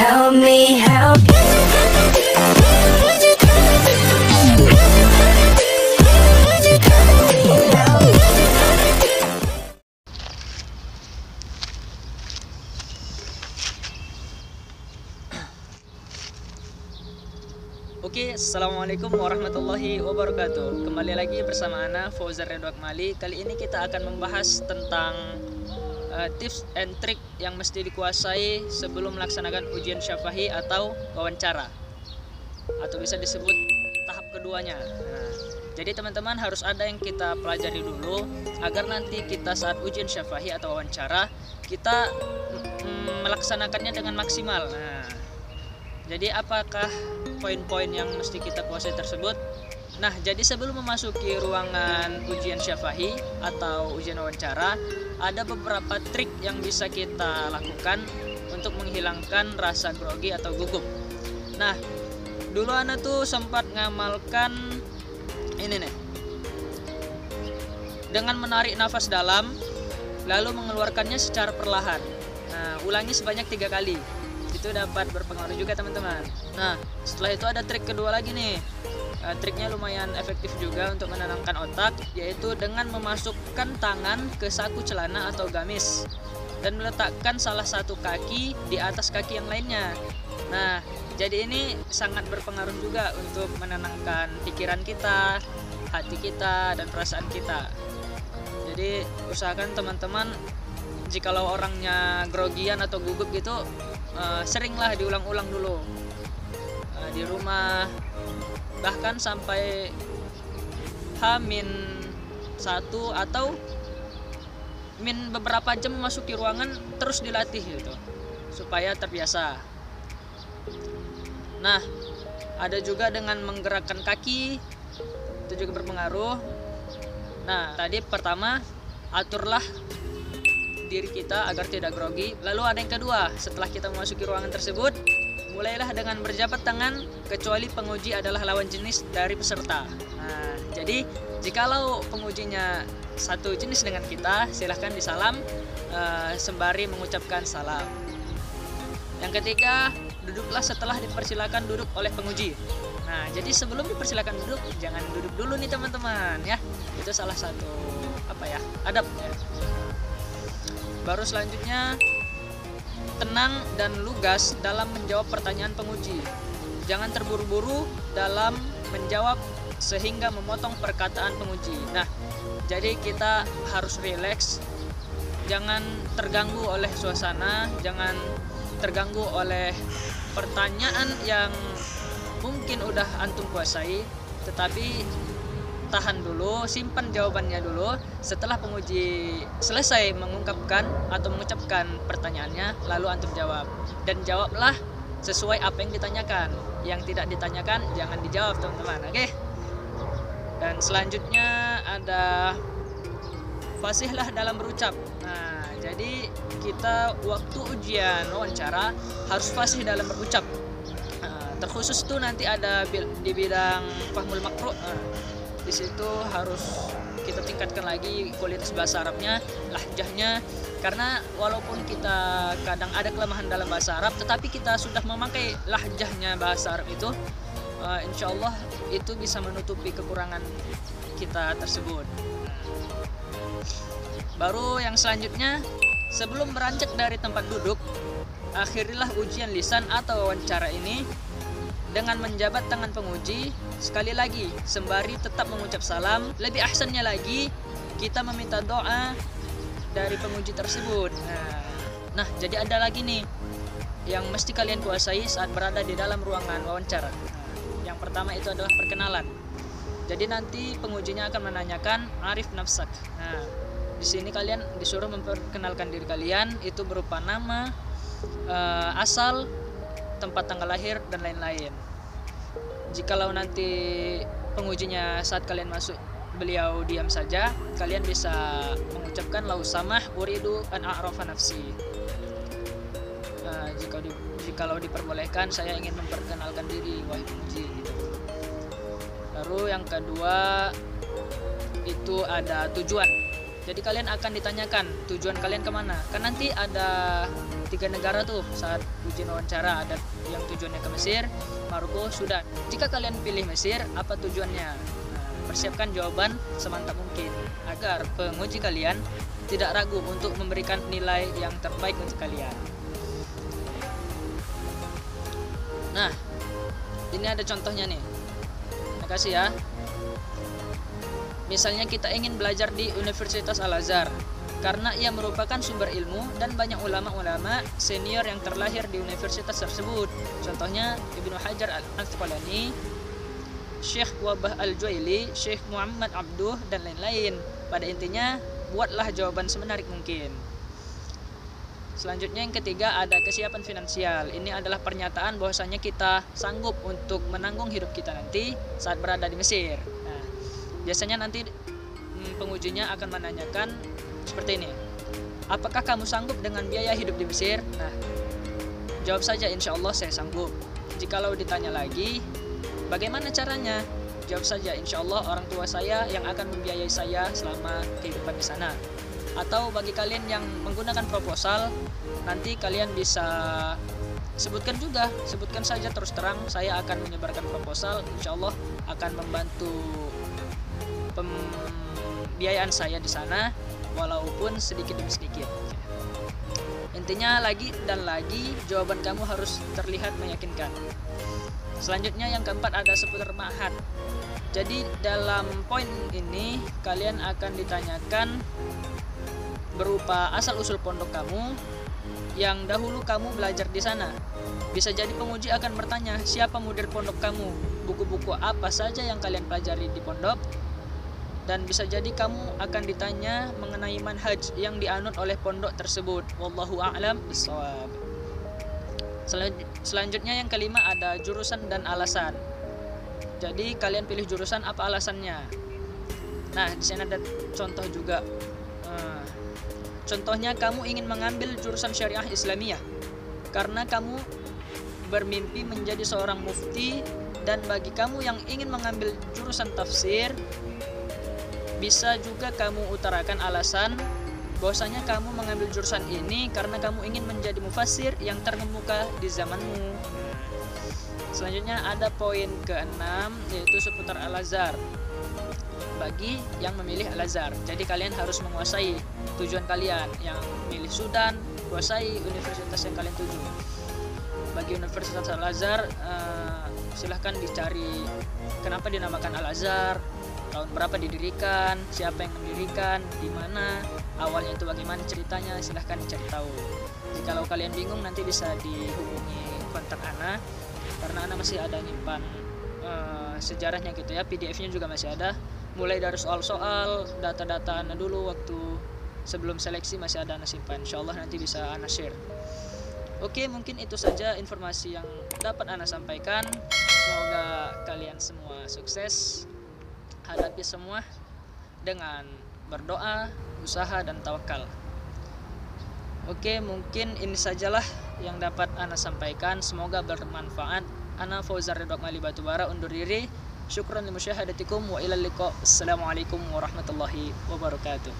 Help me help Oke, assalamualaikum warahmatullahi wabarakatuh. Kembali lagi bersama Ana Fauzan Ridho Akmali. Kali ini kita akan membahas tentang tips and trick yang mesti dikuasai sebelum melaksanakan ujian syafa'i atau wawancara, atau bisa disebut tahap keduanya. Jadi teman-teman, harus ada yang kita pelajari dulu agar nanti kita saat ujian syafa'i atau wawancara kita melaksanakannya dengan maksimal. Jadi apakah poin-poin yang mesti kita kuasai tersebut? Nah, jadi sebelum memasuki ruangan ujian syafa'i atau ujian wawancara, ada beberapa trik yang bisa kita lakukan untuk menghilangkan rasa grogi atau gugup. Nah, dulu Ana tuh sempat ngamalkan ini nih, dengan menarik nafas dalam lalu mengeluarkannya secara perlahan. Nah, ulangi sebanyak 3 kali. Itu dapat berpengaruh juga teman-teman. Nah, setelah itu ada trik kedua lagi nih. Triknya lumayan efektif juga untuk menenangkan otak, yaitu dengan memasukkan tangan ke saku celana atau gamis dan meletakkan salah satu kaki di atas kaki yang lainnya. Nah, jadi ini sangat berpengaruh juga untuk menenangkan pikiran kita, hati kita, dan perasaan kita. Jadi usahakan teman-teman, jikalau orangnya grogian atau gugup gitu, seringlah diulang-ulang dulu di rumah, bahkan sampai H-1 atau beberapa jam memasuki ruangan, terus dilatih gitu supaya terbiasa. Nah, ada juga dengan menggerakkan kaki, itu juga berpengaruh. Nah, tadi pertama, aturlah diri kita agar tidak grogi. Lalu ada yang kedua, setelah kita memasuki ruangan tersebut, mulailah dengan berjabat tangan kecuali penguji adalah lawan jenis dari peserta. Nah, jadi jikalau pengujinya satu jenis dengan kita, silahkan disalam sembari mengucapkan salam. Yang ketiga, duduklah setelah dipersilakan duduk oleh penguji. Nah, jadi sebelum dipersilakan duduk, jangan duduk dulu nih teman-teman ya. Itu salah satu adab ya. Baru selanjutnya, tenang dan lugas dalam menjawab pertanyaan penguji. Jangan terburu-buru dalam menjawab sehingga memotong perkataan penguji. Nah, jadi kita harus rileks, jangan terganggu oleh suasana, jangan terganggu oleh pertanyaan yang mungkin udah antum kuasai, tetapi tahan dulu, simpan jawabannya dulu. Setelah penguji selesai mengungkapkan atau mengucapkan pertanyaannya, lalu antum jawab. Dan jawablah sesuai apa yang ditanyakan. Yang tidak ditanyakan jangan dijawab teman-teman, oke? Dan selanjutnya ada fasihlah dalam berucap. Nah, jadi kita waktu ujian wawancara harus fasih dalam berucap. Terkhusus tuh nanti ada di bidang fahmul makruh. Di situ harus kita tingkatkan lagi kualitas bahasa Arabnya, lahjahnya, karena walaupun kita kadang ada kelemahan dalam bahasa Arab, tetapi kita sudah memakai lahjahnya bahasa Arab itu, insya Allah itu bisa menutupi kekurangan kita tersebut. Baru yang selanjutnya, sebelum beranjak dari tempat duduk, akhirilah ujian lisan atau wawancara ini dengan menjabat tangan penguji sekali lagi sembari tetap mengucap salam. Lebih ahsannya lagi, kita meminta doa dari penguji tersebut. Nah, jadi ada lagi nih yang mesti kalian kuasai saat berada di dalam ruangan wawancara. Yang pertama itu adalah perkenalan. Jadi nanti pengujinya akan menanyakan arif nafsak. Nah, di sini kalian disuruh memperkenalkan diri kalian, itu berupa nama, asal, tempat tanggal lahir, dan lain-lain. Jikalau nanti pengujinya saat kalian masuk beliau diam saja, kalian bisa mengucapkan lau samah uridu an a'rafa nafsi. Jikalau diperbolehkan, saya ingin memperkenalkan diri wahai penguji gitu. Lalu yang kedua itu ada tujuan. Jadi kalian akan ditanyakan tujuan kalian kemana. Kan nanti ada 3 negara tuh saat ujian wawancara. Ada yang tujuannya ke Mesir, Maroko, Sudan. Jika kalian pilih Mesir, apa tujuannya? Nah, persiapkan jawaban semantap mungkin agar penguji kalian tidak ragu untuk memberikan nilai yang terbaik untuk kalian. Nah, ini ada contohnya nih. Makasih ya. Misalnya kita ingin belajar di Universitas Al-Azhar karena ia merupakan sumber ilmu dan banyak ulama-ulama senior yang terlahir di universitas tersebut. Contohnya Ibnu Hajar Al-Asqalani, Syekh Wabah Al-Juwaili, Syekh Muhammad Abduh, dan lain-lain. Pada intinya, buatlah jawaban semenarik mungkin. Selanjutnya yang ketiga ada kesiapan finansial. Ini adalah pernyataan bahwasanya kita sanggup untuk menanggung hidup kita nanti saat berada di Mesir. Nah, biasanya nanti pengujinya akan menanyakan seperti ini. Apakah kamu sanggup dengan biaya hidup di Mesir? Nah, jawab saja insya Allah saya sanggup. Jikalau ditanya lagi, bagaimana caranya? Jawab saja insya Allah orang tua saya yang akan membiayai saya selama kehidupan di sana. Atau bagi kalian yang menggunakan proposal, nanti kalian bisa sebutkan saja terus terang saya akan menyebarkan proposal, insya Allah akan membantu pembiayaan saya di sana walaupun sedikit demi sedikit. Intinya lagi dan lagi jawaban kamu harus terlihat meyakinkan. Selanjutnya yang keempat ada seputar ma'had. Jadi dalam poin ini kalian akan ditanyakan berupa asal-usul pondok kamu yang dahulu kamu belajar di sana. Bisa jadi penguji akan bertanya, siapa mudir pondok kamu? Buku-buku apa saja yang kalian pelajari di pondok? Dan bisa jadi kamu akan ditanya mengenai manhaj yang dianut oleh pondok tersebut. Wallahu a'lam bishawab. Selanjutnya yang kelima ada jurusan dan alasan. Jadi kalian pilih jurusan, apa alasannya? Nah, di sini ada contoh juga. Contohnya kamu ingin mengambil jurusan syariah Islamiyah karena kamu bermimpi menjadi seorang mufti, dan bagi kamu yang ingin mengambil jurusan tafsir bisa juga kamu utarakan alasan bahwasanya kamu mengambil jurusan ini karena kamu ingin menjadi mufassir yang terkemuka di zamanmu. Selanjutnya ada poin ke-6 yaitu seputar Al-Azhar. Bagi yang memilih Al-Azhar, jadi kalian harus menguasai tujuan kalian. Yang memilih Sudan, kuasai universitas yang kalian tuju. Bagi Universitas Al-Azhar, silahkan dicari kenapa dinamakan Al-Azhar, tahun berapa didirikan, siapa yang mendirikan, di mana, awalnya itu bagaimana ceritanya, silahkan dicari tahu. Jikalau kalian bingung nanti bisa dihubungi kontak Ana, karena Ana masih ada nyimpan sejarahnya gitu ya, PDF-nya juga masih ada. Mulai dari soal-soal, data-data Ana dulu waktu sebelum seleksi masih ada Ana simpan. Insyaallah nanti bisa Ana share. Oke, mungkin itu saja informasi yang dapat Ana sampaikan. Semoga kalian semua sukses, hadapi semua dengan berdoa, usaha, dan tawakal. Oke, mungkin ini sajalah yang dapat Ana sampaikan. Semoga bermanfaat. Ana Fauzar Ridho Akmali Batubara undur diri. Syukran li musyahadatikum wa ilal liqa. Assalamualaikum warahmatullahi wabarakatuh.